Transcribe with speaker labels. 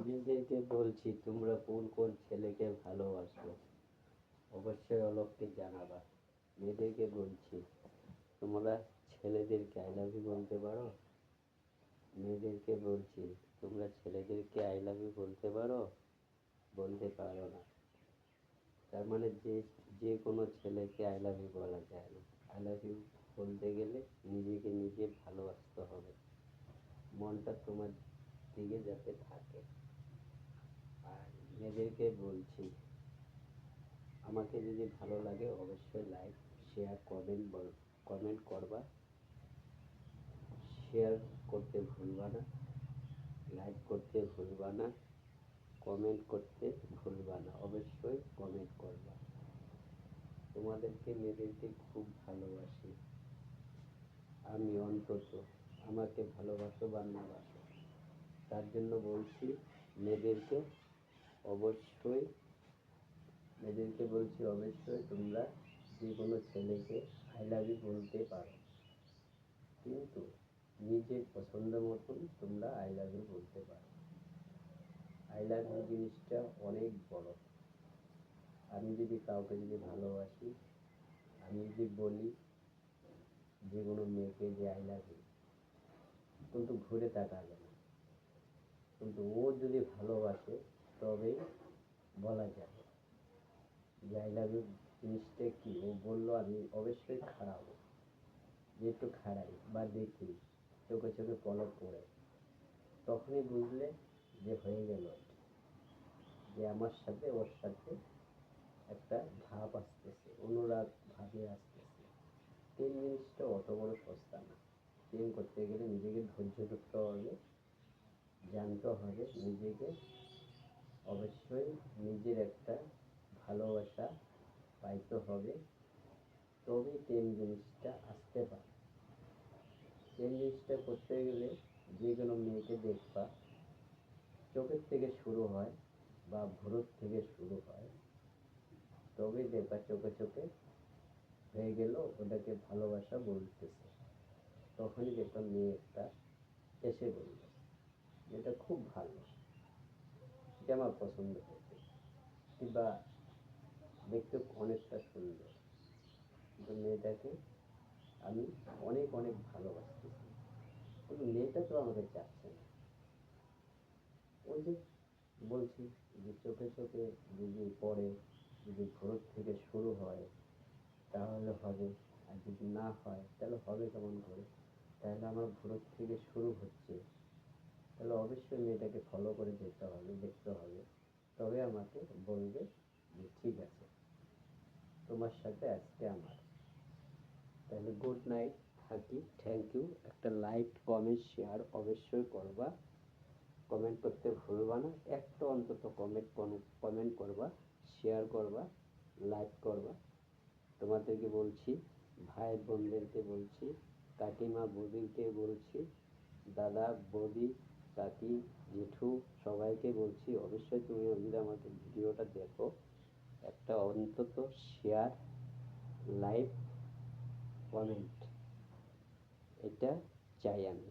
Speaker 1: মেয়েদেরকে বলছি তোমরা কোন কোন ছেলেকে ভালোবাসো, অবশ্যই অলোককে জানাবা। মেয়েদেরকে বলছি তোমরা ছেলেদেরকে আই লাভ ইউ বলতে পারো। মেয়েদেরকে বলছি তোমরা ছেলেদেরকে আই লাভ ইউ বলতে পারো। বলতে পারো না, তার মানে যে কোনো ছেলেকে আই লাভ ইউ বলা যায় না। আই লাভ ইউ বলতে গেলে নিজেকে নিজে ভালোবাসতে হবে, মনটা তোমার দিকে যাতে থাকে। আর মেয়েদেরকে বলছি আমাকে যদি ভালো লাগে অবশ্যই লাইক শেয়ার কমেন্ট করবা। শেয়ার করতে ভুলবা না, লাইক করতে ভুলবা না, কমেন্ট করতে ভুলবা না, অবশ্যই কমেন্ট করবা। তোমাদেরকে মেয়েদেরকে খুব ভালোবাসি আমি, অন্তত আমাকে ভালোবাসো বা না বাসো, তার জন্য বলছি মেয়েদেরকে অবশ্যই তোমরা যে কোনো ছেলেকে আই লাভ ইউ বলতে পারো, কিন্তু নিজের পছন্দ মতন তোমরা আই লাভ ইউ বলতে পারো। আই লাভ ইউ জিনিসটা অনেক বড়। আমি যদি কাউকে ভালোবাসি, আমি যদি বলি যে কোনো মেয়েকে যে আই লাভ ইউ, কিন্তু ঘুরে তাকাবে না, কিন্তু ও যদি ভালোবাসে তবেই বলা যাবে যে আই লাভ ইউ জিনিসটা কি। ও বললো আমি অবশ্যই খাড়াবো, যে একটু খাড়াই বা দেখি চোখে চোখে পলক পড়ে, তখনই বুঝলে যে হয়ে গেল, যে আমার সাথে ওর সাথে একটা ভাব আসতেছে, অনুরাগ ভাবে আসতেছে। এই জিনিসটা অত বড় সস্তা না। প্রেম করতে গেলে নিজেকে ধৈর্য ধরতে হবে, জানতে হবে নিজেকে, অবশ্যই নিজের একটা ভালোবাসা পাইতে হবে, তবেই প্রেম জিনিসটা আসতে পারে। প্রেম জিনিসটা করতে গেলে যে কোনো মেয়েকে দেখবা চোখের থেকে শুরু হয় বা ভুরুর থেকে শুরু হয়, তবেই দেখবা চোখে চোখে হয়ে গেল, ওটাকে ভালোবাসা বলতেছে। তখনই দেখবা মেয়েটা এসে বলল এটা খুব ভালো, এটা আমার পছন্দ হয়েছে, কিংবা দেখতে অনেকটা সুন্দর, কিন্তু মেয়েটাকে আমি অনেক অনেক ভালোবাসতেছি, কিন্তু মেয়েটা তো আমাকে চাচ্ছে না। ওই যে বলছি যে চোখে চোখে যদি পড়ে, যদি ভোর থেকে শুরু হয় তাহলে হবে, আর যদি না হয় তাহলে হবে কেমন করে। তাহলে আমার ভোর থেকে শুরু হচ্ছে, তাহলে অবশ্যই মেয়েটাকে ফলো করে যেতে হবে, দেখতে হবে, তবে আমাকে বলবে যে ঠিক আছে তোমার সাথে আজকে আমার। তাহলে গুড নাইট, থাকি, থ্যাংক ইউ। একটা লাইক কমেন্ট শেয়ার অবশ্যই করবা, কমেন্ট করতে ভুলবা না, একটা অন্তত কমেন্ট করবা, শেয়ার করবা, লাইক করবা। তোমাদেরকে বলছি, ভাই বোনদেরকে বলছি, কাকিমা বৌদিকে বলছি, দাদা বৌদি কাকি জেঠু সবাইকে বলছি অবশ্যই তুমি যদি আমাকে ভিডিওটা দেখো একটা অন্তত শেয়ার, লাইক, কমেন্ট, এটা চাই আমি।